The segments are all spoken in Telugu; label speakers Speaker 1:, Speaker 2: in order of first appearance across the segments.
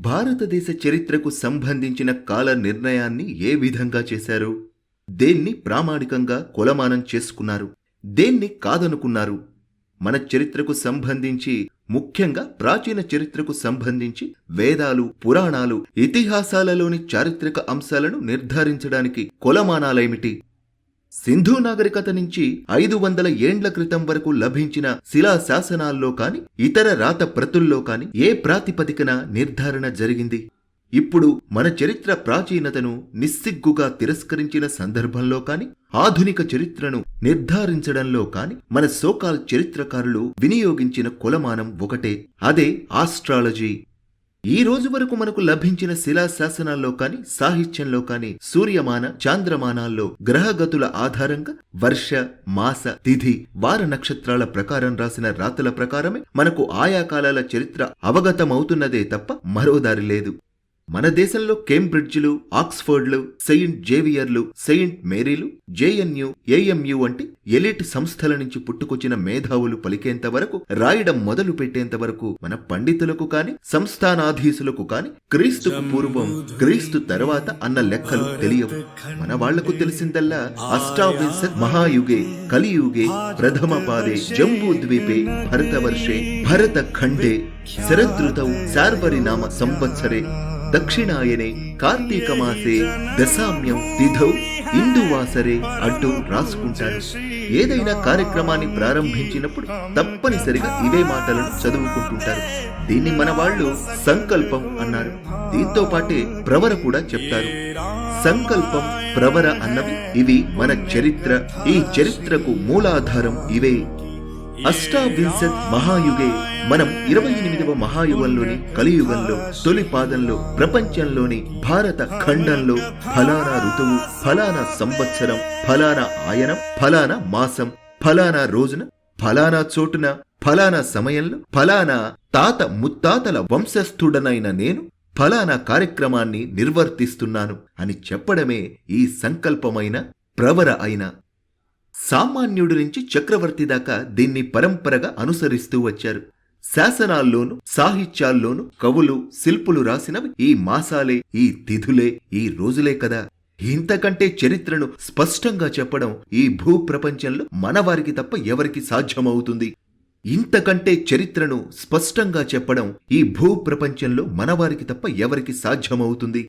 Speaker 1: భారతదేశ చరిత్రకు సంబంధించిన కాల నిర్ణయాన్ని ఏ విధంగా చేశారు? దేన్ని ప్రామాణికంగా కొలమానం చేసుకున్నారు? దేన్ని కాదనుకున్నారు? మన చరిత్రకు సంబంధించి, ముఖ్యంగా ప్రాచీన చరిత్రకు సంబంధించి వేదాలు, పురాణాలు, ఇతిహాసాలలోని చారిత్రక అంశాలను నిర్ధారించడానికి కొలమానాలేమిటి? సింధు నాగరికత నుంచి 500 ఏండ్ల క్రితం వరకు లభించిన శిలా శాసనాల్లో కాని, ఇతర రాత ప్రతుల్లో కాని ఏ ప్రాతిపదికన నిర్ధారణ జరిగింది? ఇప్పుడు మన చరిత్ర ప్రాచీనతను నిస్సిగ్గుగా తిరస్కరించిన సందర్భంలో కాని, ఆధునిక చరిత్రను నిర్ధారించడంలో కాని మన సోకాల్ చరిత్రకారులు వినియోగించిన కొలమానం ఒకటే, అదే ఆస్ట్రాలజీ. ఈ రోజు వరకు మనకు లభించిన శిలా శాసనాల్లో కాని, సాహిత్యంలో కాని సూర్యమాన, చాంద్రమానాల్లో గ్రహగతుల ఆధారంగా వర్ష, మాస, తిథి, వార నక్షత్రాల ప్రకారం రాసిన రాతల ప్రకారమే మనకు ఆయా కాలాల చరిత్ర అవగతమవుతున్నదే తప్ప మరో దారి లేదు. మన దేశంలో కేంబ్రిడ్జ్లు, ఆక్స్ఫర్డ్లు, సెయింట్ జేవియర్లు, సెయింట్ మేరీలు, జేఎన్యు, ఏఎంయు వంటి ఎలిట్ సంస్థల నుంచి పుట్టుకొచ్చిన మేధావులు పలికేంత వరకు, రాయడం మొదలు పెట్టేంత వరకు మన పండితులకు కాని, సంస్థానాధీశులకు కాని క్రీస్తుకు పూర్వం, క్రీస్తు తర్వాత అన్న లెక్కలు తెలియవు. మన వాళ్లకు తెలిసిందల్లా అష్టావింశత్ మహాయుగే కలియుగే ప్రథమ పాదే జంబూద్వీపే భరతవర్షే భరత ఖండే శరదృతౌ శార్వరినామ సంవత్సరే దక్షిణాయనే కార్తీక మాసే దశామ్యం తిథౌ ఇందువాసరే అంటూ రాసుకుంటారు. ఏదైనా కార్యక్రమాన్ని ప్రారంభించినప్పుడు తప్పనిసరిగా ఇవే మాటలను చదువుకుంటుంటారు. దీన్ని మన వాళ్ళు సంకల్పం అన్నారు. దీంతో పాటే ప్రవర కూడా చెప్తారు. సంకల్పం, ప్రవర అన్నవి ఇవి మన చరిత్ర. ఈ చరిత్రకు మూలాధారం ఇవే. అష్టావింశత్ మహాయుగే మనం 28వ మహాయుగంలోని కలియుగంలో తొలి పాదంలో ప్రపంచంలోని భారత ఖండంలో ఫలానా ఋతువు, ఫలానా సంవత్సరం, ఫలానా ఆయనం, ఫలానా మాసం, ఫలానా రోజున, ఫలానా చోటున, ఫలానా సమయంలో, ఫలానా తాత ముత్తాతల వంశస్థుడనైన నేను ఫలానా కార్యక్రమాన్ని నిర్వర్తిస్తున్నాను అని చెప్పడమే ఈ సంకల్పమైన, ప్రవర అయిన. సామాన్యుడి నుంచి చక్రవర్తి దాకా దీన్ని పరంపరగా అనుసరిస్తూ వచ్చారు. శాసనాల్లోనూ సాహిత్యాల్లోనూ కవులు, శిల్పులు రాసినవి ఈ మాసాలే, ఈ తిథులే, ఈ రోజులే కదా. ఇంతకంటే చరిత్రను స్పష్టంగా చెప్పడం ఈ భూప్రపంచంలో మనవారికి తప్ప ఎవరికి సాధ్యమవుతుంది? ఇంతకంటే చరిత్రను స్పష్టంగా చెప్పడం ఈ భూప్రపంచంలో మనవారికి తప్ప ఎవరికి సాధ్యమవుతుంది?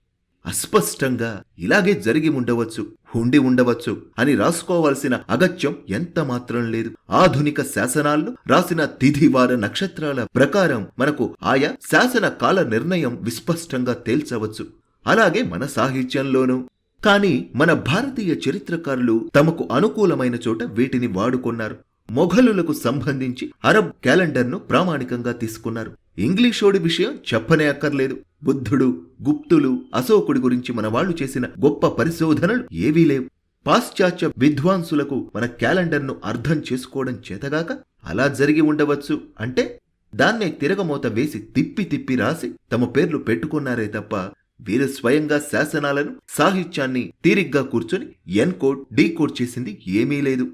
Speaker 1: అస్పష్టంగా ఇలాగే జరిగి ఉండవచ్చు, ఉండి ఉండవచ్చు అని రాసుకోవాల్సిన అగత్యం ఎంత మాత్రం లేదు. ఆధునిక శాసనాల్లో రాసిన తిథి, వార నక్షత్రాల ప్రకారం మనకు ఆయా శాసన కాల నిర్ణయం విస్పష్టంగా తేల్చవచ్చు. అలాగే మన సాహిత్యంలోనూ. కానీ మన భారతీయ చరిత్రకారులు తమకు అనుకూలమైన చోట వీటిని వాడుకున్నారు. మొఘలులకు సంబంధించి అరబ్ క్యాలెండర్ను ప్రామాణికంగా తీసుకున్నారు. ఇంగ్లీషోడి విషయం చెప్పనే అక్కర్లేదు. బుద్ధుడు, గుప్తులు, అశోకుడి గురించి మన వాళ్లు చేసిన గొప్ప పరిశోధనలు ఏవీ లేవు. పాశ్చాత్య విద్వాంసులకు మన క్యాలెండర్ను అర్థం చేసుకోవడం చేతగాక అలా జరిగి ఉండవచ్చు అంటే దాన్నే తిరగమోత వేసి తిప్పి తిప్పి రాసి తమ పేర్లు పెట్టుకున్నారే తప్ప వీరు స్వయంగా శాసనాలను, సాహిత్యాన్ని తీరిగ్గా కూర్చొని ఎన్కోడ్, డీకోడ్ చేసింది ఏమీ లేదు.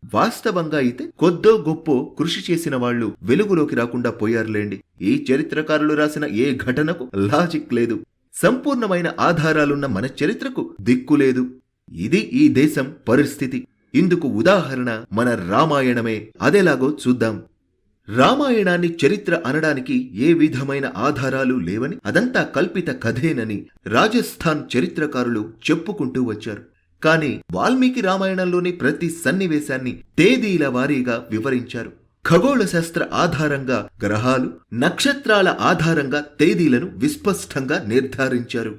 Speaker 1: వాస్తవంగా అయితే కొద్దో గొప్పో కృషి చేసిన వాళ్లు వెలుగులోకి రాకుండా పోయారులేండి. ఈ చరిత్రకారులు రాసిన ఏ ఘటనకు లాజిక్ లేదు. సంపూర్ణమైన ఆధారాలున్న మన చరిత్రకు దిక్కులేదు. ఇది ఈ దేశం పరిస్థితి. ఇందుకు ఉదాహరణ మన రామాయణమే. అదెలాగో చూద్దాం. రామాయణాన్ని చరిత్ర అనడానికి ఏ విధమైన ఆధారాలు లేవని, అదంతా కల్పిత కథేనని రాజస్థాన్ చరిత్రకారులు చెప్పుకుంటూ వచ్చారు. కాని వాల్మీకి రామాయణంలోని ప్రతి సన్నివేశాన్ని తేదీల వారీగా వివరించారు. ఖగోళ శాస్త్ర ఆధారంగా గ్రహాలు, నక్షత్రాల ఆధారంగా తేదీలను విస్పష్టంగా నిర్ధారించారు.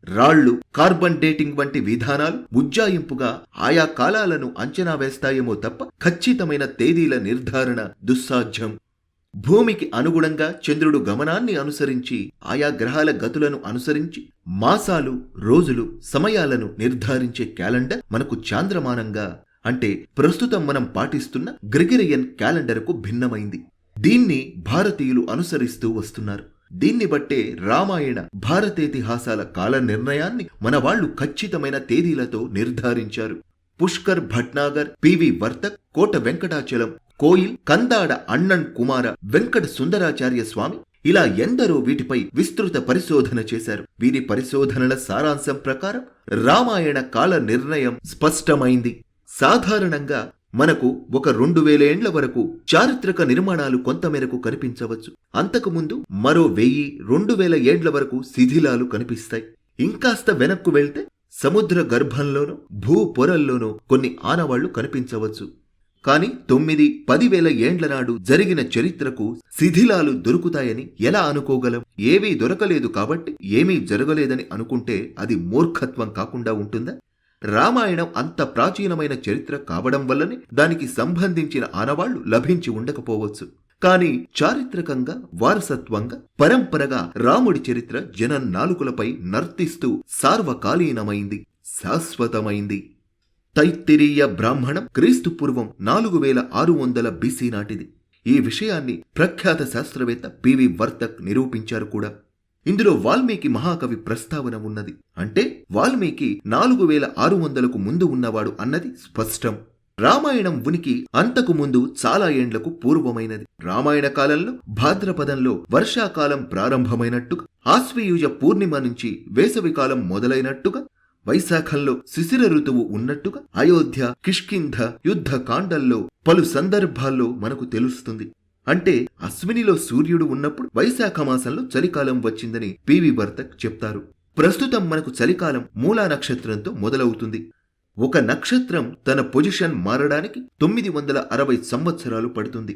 Speaker 1: రాళ్లు, కార్బన్ డేటింగ్ వంటి విధానాలు ఉజ్జాయింపుగా ఆయా కాలాలను అంచనా వేస్తాయేమో తప్ప ఖచ్చితమైన తేదీల నిర్ధారణ దుస్సాధ్యం. భూమికి అనుగుణంగా చంద్రుడు గమనాన్ని అనుసరించి, ఆయా గ్రహాల గతులను అనుసరించి మాసాలు, రోజులు, సమయాలను నిర్ధారించే క్యాలెండర్ మనకు చాంద్రమానంగా, అంటే ప్రస్తుతం మనం పాటిస్తున్న గ్రెగరియన్ క్యాలెండర్కు భిన్నమైంది. దీన్ని భారతీయులు అనుసరిస్తూ వస్తున్నారు. దీన్ని బట్టే రామాయణ, భారతేతిహాసాల కాల నిర్ణయాన్ని మన వాళ్లు ఖచ్చితమైన తేదీలతో నిర్ధారించారు. పుష్కర్ భట్నాగర్, పివి వర్తక్, కోట వెంకటాచలం, కోయిల్, కందాడ అಣ್ಣన్ కుమార వెంకట సుందరాచార్య స్వామి ఇలా ఎందరో వీటిపై విస్తృత పరిశోధన చేశారు. వీరి పరిశోధనల సారాంశం ప్రకారం రామాయణ కాల నిర్ణయం స్పష్టమైంది. సాధారణంగా మనకు ఒక 2000 ఏండ్ల వరకు చారిత్రక నిర్మాణాలు కొంతమేరకు కనిపించవచ్చు. అంతకుముందు మరో 1000-2000 ఏండ్ల వరకు శిథిలాలు కనిపిస్తాయి. ఇంకాస్త వెనక్కు వెళ్తే సముద్ర గర్భంలోనూ భూ పొరల్లోనూ కొన్ని ఆనవాళ్లు కనిపించవచ్చు. కాని 9-10,000 ఏండ్ల నాడు జరిగిన చరిత్రకు శిథిలాలు దొరుకుతాయని ఎలా అనుకోగలం? ఏవీ దొరకలేదు కాబట్టి ఏమీ జరగలేదని అనుకుంటే అది మూర్ఖత్వం కాకుండా ఉంటుందా? రామాయణం అంత ప్రాచీనమైన చరిత్ర కావడం వల్లనే దానికి సంబంధించిన ఆనవాళ్లు లభించి ఉండకపోవచ్చు. కాని చారిత్రకంగా, వారసత్వంగా, పరంపరగా రాముడి చరిత్ర జనం నాలుకలపై నర్తిస్తూ సార్వకాలీనమైంది, శాశ్వతమైంది. తైత్తిరీయ బ్రాహ్మణం క్రీస్తు పూర్వం 4600 BC నాటిది. ఈ విషయాన్ని ప్రఖ్యాత శాస్త్రవేత్త పివి వర్తక్ నిరూపించారు కూడా. ఇందులో వాల్మీకి మహాకవి ప్రస్తావన ఉన్నది. అంటే వాల్మీకి 4600కు ముందు ఉన్నవాడు అన్నది స్పష్టం. రామాయణం ఉనికి అంతకు ముందు చాలా ఏండ్లకు పూర్వమైనది. రామాయణ కాలంలో భాద్రపదంలో వర్షాకాలం ప్రారంభమైనట్టుగా, ఆశ్వయుజ పూర్ణిమ నుంచి వేసవికాలం మొదలైనట్టుగా, వైశాఖంలో శిశిర ఋతువు ఉన్నట్టుగా అయోధ్య, కిష్కింధ యుద్ధ కాండల్లో పలు సందర్భాల్లో మనకు తెలుస్తుంది. అంటే అశ్వినిలో సూర్యుడు ఉన్నప్పుడు వైశాఖ మాసంలో చలికాలం వచ్చిందని పివి వర్తక్ చెప్తారు. ప్రస్తుతం మనకు చలికాలం మూలా నక్షత్రంతో మొదలవుతుంది. ఒక నక్షత్రం తన పొజిషన్ మారడానికి 960 సంవత్సరాలు పడుతుంది.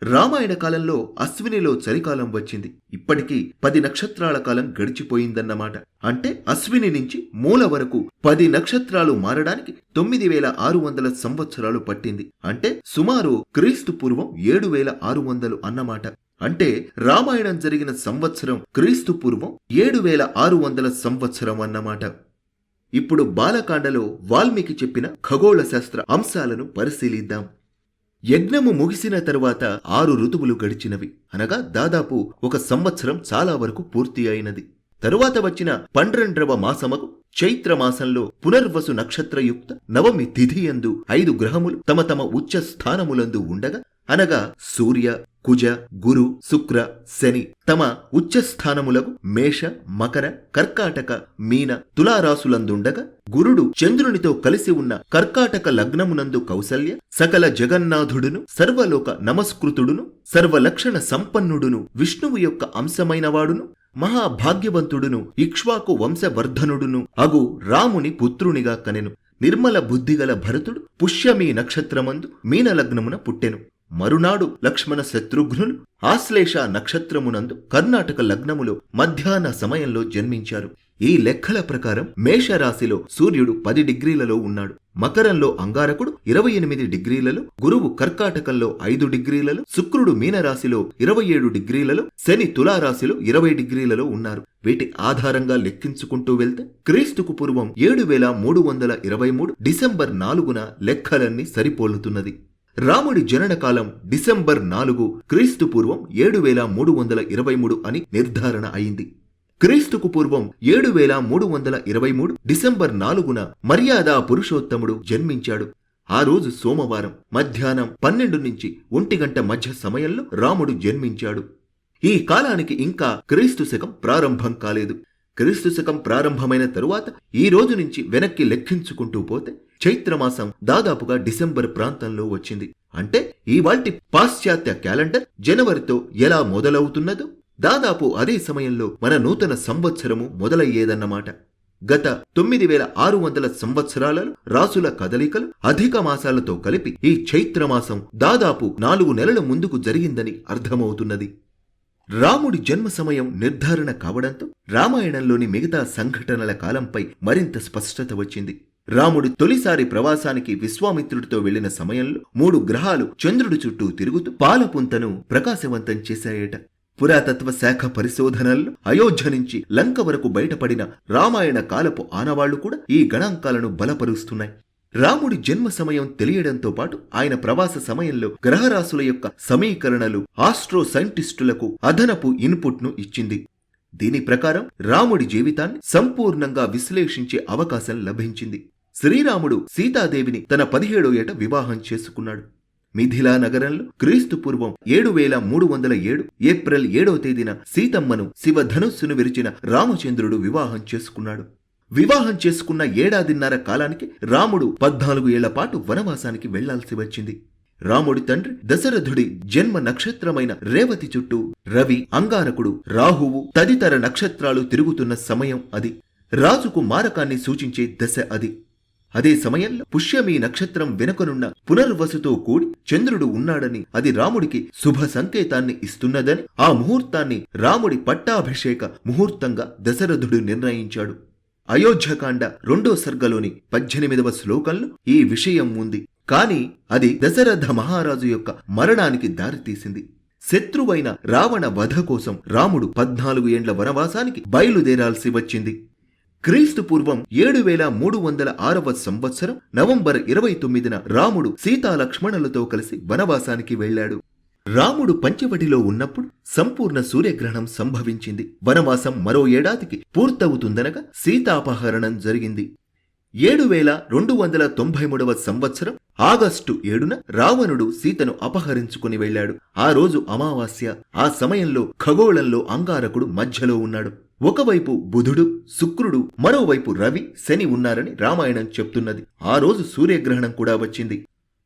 Speaker 1: రామాయణ కాలంలో అశ్వినిలో చలికాలం వచ్చింది. ఇప్పటికీ 10 నక్షత్రాల కాలం గడిచిపోయిందన్నమాట. అంటే అశ్విని నుంచి మూల వరకు 10 నక్షత్రాలు మారడానికి 9600 సంవత్సరాలు పట్టింది. అంటే సుమారు క్రీస్తు పూర్వం 7600 అన్నమాట. అంటే రామాయణం జరిగిన సంవత్సరం క్రీస్తు పూర్వం 7600 సంవత్సరం అన్నమాట. ఇప్పుడు బాలకాండలో వాల్మీకి చెప్పిన ఖగోళ శాస్త్ర అంశాలను పరిశీలిద్దాం. యజ్ఞము ముగిసిన తరువాత 6 ఋతువులు గడిచినవి. అనగా దాదాపు 1 సంవత్సరం చాలా వరకు పూర్తి అయినది. తరువాత వచ్చిన 12వ మాసమకు చైత్రమాసంలో పునర్వసు నక్షత్రయుక్త నవమి తిథియందు 5 గ్రహములు తమ తమ ఉచ్చ స్థానములందు ఉండగా, అనగా సూర్య, కుజ, గురు, శుక్ర, శని తమ ఉచ్చస్థానములకు మేష, మకర, కర్కాటక, మీన, తులారాసులందుండగా, గురుడు చంద్రునితో కలిసి ఉన్న కర్కాటక లగ్నమునందు కౌసల్య, సకల జగన్నాథుడును, సర్వలోక నమస్కృతుడును, సర్వలక్షణ సంపన్నుడును, విష్ణువు యొక్క అంశమైనవాడును, మహాభాగ్యవంతుడును, ఇక్ష్వాకు వంశవర్ధనుడును అగు రాముని పుత్రునిగా కనెను. నిర్మల బుద్ధిగల భరతుడు పుష్యమీ నక్షత్రమందు మీనలగ్నమున పుట్టెను. మరునాడు లక్ష్మణ శత్రుఘ్నులు ఆశ్లేష నక్షత్రమునందు కర్ణాటక లగ్నములో మధ్యాహ్న సమయంలో జన్మించారు. ఈ లెక్కల ప్రకారం మేషరాశిలో సూర్యుడు 10 డిగ్రీలలో ఉన్నాడు. మకరంలో అంగారకుడు 28 డిగ్రీలలో, గురువు కర్కాటకంలో 5 డిగ్రీలలో, శుక్రుడు మీనరాశిలో 27 డిగ్రీలలో, శని తులారాశిలో 20 డిగ్రీలలో ఉన్నారు. వీటి ఆధారంగా లెక్కించుకుంటూ వెళ్తే క్రీస్తుకు పూర్వం 7323 డిసెంబర్ 4న లెక్కలన్నీ సరిపోలుతున్నది. రాముడి జననకాలం డిసెంబర్ 4, క్రీస్తు పూర్వం 7323 అని నిర్ధారణ అయింది. క్రీస్తుకు పూర్వం 7323 డిసెంబర్ 4న మర్యాదా పురుషోత్తముడు జన్మించాడు. ఆ రోజు సోమవారం మధ్యాహ్నం 12 నుంచి 1 గంట మధ్య సమయంలో రాముడు జన్మించాడు. ఈ కాలానికి ఇంకా క్రీస్తు శకం ప్రారంభం కాలేదు. క్రీస్తు శకం ప్రారంభమైన తరువాత ఈ రోజు నుంచి వెనక్కి లెక్కించుకుంటూ పోతే చైత్రమాసం దాదాపుగా డిసెంబర్ ప్రాంతంలో వచ్చింది. అంటే ఇవాల్టి పాశ్చాత్య క్యాలెండర్ జనవరితో ఎలా మొదలవుతున్నదో దాదాపు అదే సమయంలో మన నూతన సంవత్సరము మొదలయ్యేదన్నమాట. గత 9600 సంవత్సరాలలో రాసుల కదలికలు అధిక మాసాలతో కలిపి ఈ చైత్రమాసం దాదాపు 4 నెలల ముందుకు జరిగిందని అర్థమవుతున్నది. రాముడి జన్మ సమయం నిర్ధారణ కావడంతో రామాయణంలోని మిగతా సంఘటనల కాలంపై మరింత స్పష్టత వచ్చింది. రాముడు తొలిసారి ప్రవాసానికి విశ్వామిత్రుడితో వెళ్లిన సమయంలో 3 గ్రహాలు చంద్రుడి చుట్టూ తిరుగుతూ పాలపుంతను ప్రకాశవంతం చేశాయట. పురాతత్వ శాఖ పరిశోధనల్లో అయోధ్య నుంచి లంక వరకు బయటపడిన రామాయణ కాలపు ఆనవాళ్లు కూడా ఈ గణాంకాలను బలపరుస్తున్నాయి. రాముడి జన్మ సమయం తెలియడంతో పాటు ఆయన ప్రవాస సమయంలో గ్రహరాశుల యొక్క సమీకరణలు ఆస్ట్రో సైంటిస్టులకు అదనపు ఇన్పుట్ను ఇచ్చింది. దీని ప్రకారం రాముడి జీవితాన్ని సంపూర్ణంగా విశ్లేషించే అవకాశం లభించింది. శ్రీరాముడు సీతాదేవిని తన 17వ ఏట వివాహం చేసుకున్నాడు. మిథిలా నగరంలో క్రీస్తు పూర్వం 7307 ఏప్రిల్ 7వ తేదీన సీతమ్మను శివధనుస్సును విరిచిన రామచంద్రుడు వివాహం చేసుకున్నాడు. వివాహం చేసుకున్న ఏడాదిన్నర కాలానికి రాముడు 14 ఏళ్ల పాటు వనవాసానికి వెళ్లాల్సి వచ్చింది. రాముడి తండ్రి దశరథుడి జన్మ నక్షత్రమైన రేవతి చుట్టూ రవి, అంగారకుడు, రాహువు తదితర నక్షత్రాలు తిరుగుతున్న సమయం అది. రాజుకు మారకాన్ని సూచించే దశ అది. అదే సమయంలో పుష్యమీ నక్షత్రం వెనుకనున్న పునర్వసుతో కూడి చంద్రుడు ఉన్నాడని, అది రాముడికి శుభ సంకేతాన్ని ఇస్తున్నదని ఆ ముహూర్తాన్ని రాముడి పట్టాభిషేక ముహూర్తంగా దశరథుడు నిర్ణయించాడు. అయోధ్యకాండ 2వ సర్గలోని 18వ శ్లోకంలో ఈ విషయం ఉంది. కాని అది దశరథ మహారాజు యొక్క మరణానికి దారితీసింది. శత్రువైన రావణ వధ కోసం రాముడు 14 ఏండ్ల వనవాసానికి బయలుదేరాల్సి వచ్చింది. క్రీస్తు పూర్వం 7306వ సంవత్సరం నవంబర్ 29న రాముడు సీతాలక్ష్మణులతో కలిసి వనవాసానికి వెళ్లాడు. రాముడు పంచవటిలో ఉన్నప్పుడు సంపూర్ణ సూర్యగ్రహణం సంభవించింది. వనవాసం మరో ఏడాదికి పూర్తవుతుందనగా సీతాపహరణం జరిగింది. 7293వ సంవత్సరం ఆగస్టు 7న రావణుడు సీతను అపహరించుకుని వెళ్లాడు. ఆ రోజు అమావాస్య. ఆ సమయంలో ఖగోళంలో అంగారకుడు మధ్యలో ఉన్నాడు. ఒకవైపు బుధుడు, శుక్రుడు, మరోవైపు రవి, శని ఉన్నారని రామాయణం చెప్తున్నది. ఆ రోజు సూర్యగ్రహణం కూడా వచ్చింది.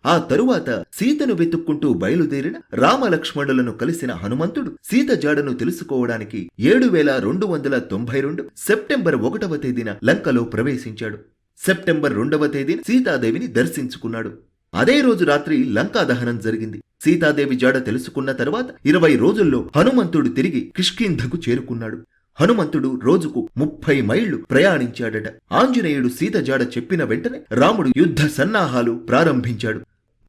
Speaker 1: ఆ తరువాత సీతను వెతుక్కుంటూ బయలుదేరిన రామలక్ష్మణులను కలిసిన హనుమంతుడు సీత జాడను తెలుసుకోవడానికి 7292 సెప్టెంబర్ 1వ తేదీన లంకలో ప్రవేశించాడు. సెప్టెంబర్ 2వ తేదీన సీతాదేవిని దర్శించుకున్నాడు. అదే రోజు రాత్రి లంకా దహనం జరిగింది. సీతాదేవి జాడ తెలుసుకున్న తర్వాత 20 రోజుల్లో హనుమంతుడు తిరిగి కిష్కింధకు చేరుకున్నాడు. హనుమంతుడు రోజుకు 30 మైళ్లు ప్రయాణించాడట. ఆంజనేయుడు సీత జాడ చెప్పిన వెంటనే రాముడు యుద్ధ సన్నాహాలు ప్రారంభించాడు.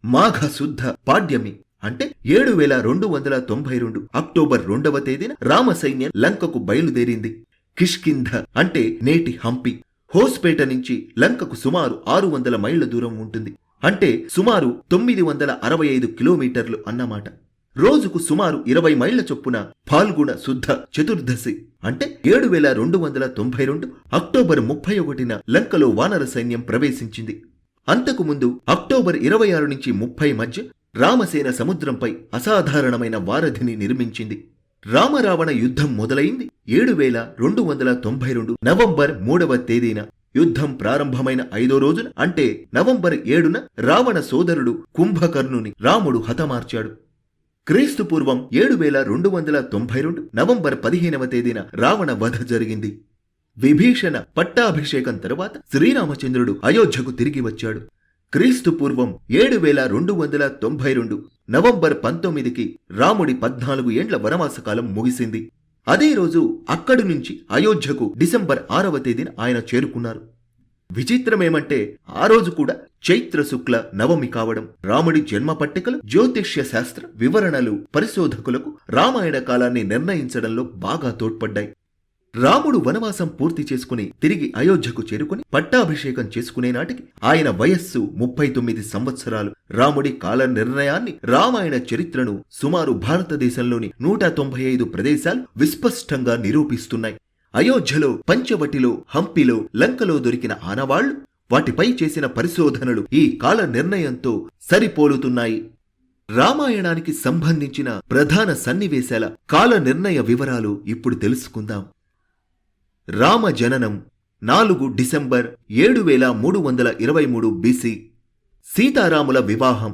Speaker 1: మాఘ శుద్ధ పాడ్యమి అంటే 7292 అక్టోబర్ 2వ తేదీన రామసైన్యం లంకకు బయలుదేరింది. కిష్కింధ అంటే నేటి హంపి. హోస్పేట నుంచి లంకకు సుమారు 600 మైళ్ల దూరం ఉంటుంది. అంటే సుమారు 965 కిలోమీటర్లు అన్నమాట. రోజుకు సుమారు 20 మైళ్ల చొప్పున ఫాల్గుణ శుద్ధ చతుర్దశి అంటే 7292 అక్టోబర్ 31న లంకలో వానర సైన్యం ప్రవేశించింది. అంతకుముందు అక్టోబర్ 26 నుంచి 30 మధ్య రామసేన సముద్రంపై అసాధారణమైన వారధిని నిర్మించింది. రామరావణ యుద్ధం మొదలైంది 7292 నవంబర్ 3వ తేదీన. యుద్ధం ప్రారంభమైన 5వ రోజున అంటే నవంబర్ 7న రావణ సోదరుడు కుంభకర్ణుని రాముడు హతమార్చాడు. క్రీస్తు పూర్వం 7292 నవంబర్ 15వ తేదీన రావణ వధ జరిగింది. విభీషణ పట్టాభిషేకం తరువాత శ్రీరామచంద్రుడు అయోధ్యకు తిరిగి వచ్చాడు. క్రీస్తు పూర్వం 7292 నవంబర్ 19కి రాముడి 14 ఏండ్ల వనవాసకాలం ముగిసింది. అదే రోజు అక్కడి నుంచి అయోధ్యకు డిసెంబర్ 6వ తేదీన ఆయన చేరుకున్నారు. విచిత్రమేమంటే ఆ రోజు కూడా చైత్ర శుక్ల నవమి కావడం. రాముడి జన్మ పట్టికలు, జ్యోతిష్య శాస్త్ర వివరణలు పరిశోధకులకు రామాయణ కాలాన్ని నిర్ణయించడంలో బాగా తోడ్పడ్డాయి. రాముడు వనవాసం పూర్తి చేసుకుని తిరిగి అయోధ్యకు చేరుకుని పట్టాభిషేకం చేసుకునే నాటికి ఆయన వయస్సు 39 సంవత్సరాలు. రాముడి కాల నిర్ణయాన్ని, రామాయణ చరిత్రను సుమారు భారతదేశంలోని 195 ప్రదేశాలు విస్పష్టంగా నిరూపిస్తున్నాయి. అయోధ్యలో, పంచవటిలో, హంపిలో, లంకలో దొరికిన ఆనవాళ్లు, వాటిపై చేసిన పరిశోధనలు ఈ కాల నిర్ణయంతో సరిపోలుతున్నాయి. రామాయణానికి సంబంధించిన ప్రధాన సన్నివేశాల కాల నిర్ణయ వివరాలు ఇప్పుడు తెలుసుకుందాం. రామ జననం 4 డిసెంబర్ 7323 బీసీ. సీతారాముల వివాహం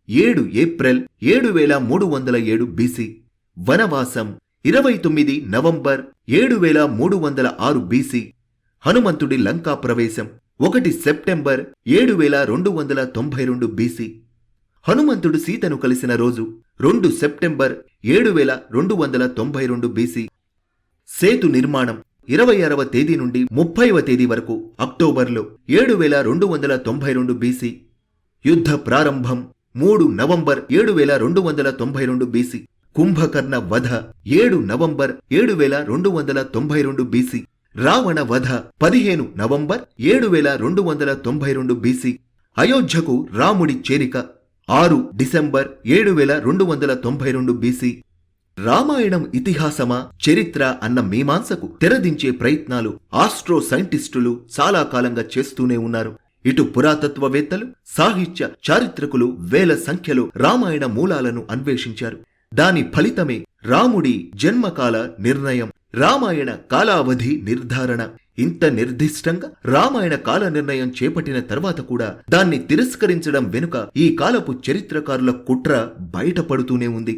Speaker 1: 7 ఏప్రిల్ 7307 బీసీ. వనవాసం 29 నవంబర్ 7306 బీసీ. హనుమంతుడి లంకా ప్రవేశం 1 సెప్టెంబర్ 7292 బీసీ. హనుమంతుడు సీతను కలిసిన రోజు 2 సెప్టెంబర్ 7292 బీసీ. సేతు నిర్మాణం 26వ తేదీ నుండి 30వ తేదీ వరకు అక్టోబర్లో 7292 బీసీ. యుద్ధ ప్రారంభం 3 నవంబర్ 7292 బీసీ. కుంభకర్ణ వధ 7 నవంబర్ 7292 బీసీ. రావణ వధ 15 నవంబర్ 7292 బీసీ. అయోధ్యకు రాముడి చేరిక 6 డిసెంబర్ 7292 బీసీ. రామాయణం ఇతిహాసమా, చరిత్ర అన్న మీమాంసకు తెరదించే ప్రయత్నాలు ఆస్ట్రో సైంటిస్టులు చాలా కాలంగా చేస్తూనే ఉన్నారు. ఇటు పురాతత్వవేత్తలు, సాహిత్య చారిత్రకులు వేల సంఖ్యలో రామాయణ మూలాలను అన్వేషించారు. దాని ఫలితమే రాముడి జన్మకాల నిర్ణయం, రామాయణ కాలావధి నిర్ధారణ. ఇంత నిర్దిష్టంగా రామాయణ కాల నిర్ణయం చేపట్టిన తర్వాత కూడా దాన్ని తిరస్కరించడం వెనుక ఈ కాలపు చరిత్రకారుల కుట్ర బయటపడుతూనే ఉంది.